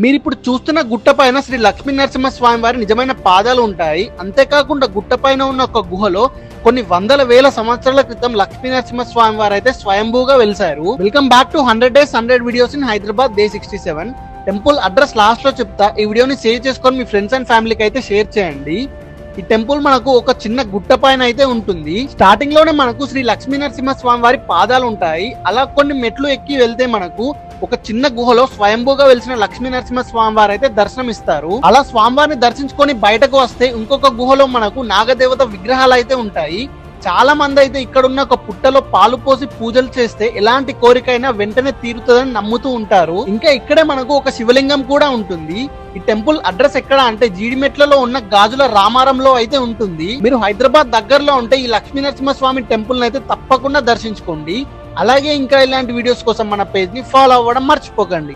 మీరిప్పుడు చూస్తున్న గుట్ట పైన శ్రీ లక్ష్మీ నరసింహ స్వామి వారి నిజమైన పాదాలు ఉంటాయి. అంతేకాకుండా గుట్ట పైన ఉన్న ఒక గుహలో కొన్ని వందల వేల సంవత్సరాల క్రితం లక్ష్మీ నరసింహ స్వామి వారు అయితే స్వయంభూగా వెలిసారు. Welcome back to 100 days 100 videos in Hyderabad day 67. Temple address last లో చెప్తా. ఈ వీడియోని సేవ్ చేసుకొని మీ ఫ్రెండ్స్ అండ్ ఫ్యామిలీకి అయితే షేర్ చేయండి. ఈ టెంపుల్ మనకు ఒక చిన్న గుట్ట పైన అయితే ఉంటుంది. స్టార్టింగ్ లోనే మనకు శ్రీ లక్ష్మీ నరసింహ స్వామి వారి పాదాలు ఉంటాయి. అలా కొన్ని మెట్లు ఎక్కి వెళ్తే మనకు ఒక చిన్న గుహలో స్వయంభూగా వెలిసిన లక్ష్మీ నరసింహ స్వామి వారు అయితే దర్శనం ఇస్తారు. అలా స్వామివారిని దర్శించుకొని బయటకు వస్తే ఇంకొక గుహలో మనకు నాగదేవత విగ్రహాలు అయితే ఉంటాయి. చాలా మంది అయితే ఇక్కడ ఉన్న ఒక పుట్టలో పాలు పోసి పూజలు చేస్తే ఎలాంటి కోరికైనా వెంటనే తీరుతుందని నమ్ముతూ ఉంటారు. ఇంకా ఇక్కడే మనకు ఒక శివలింగం కూడా ఉంటుంది. ఈ టెంపుల్ అడ్రస్ ఎక్కడ అంటే జీడిమెట్లలో ఉన్న గాజుల రామారంలో అయితే ఉంటుంది. మీరు హైదరాబాద్ దగ్గరలో ఉంటే ఈ లక్ష్మీ నరసింహ స్వామి టెంపుల్ అయితే తప్పకుండా దర్శించుకోండి. అలాగే ఇంకా ఇలాంటి వీడియోస్ కోసం మన పేజ్ ని ఫాలో అవ్వడం మర్చిపోకండి.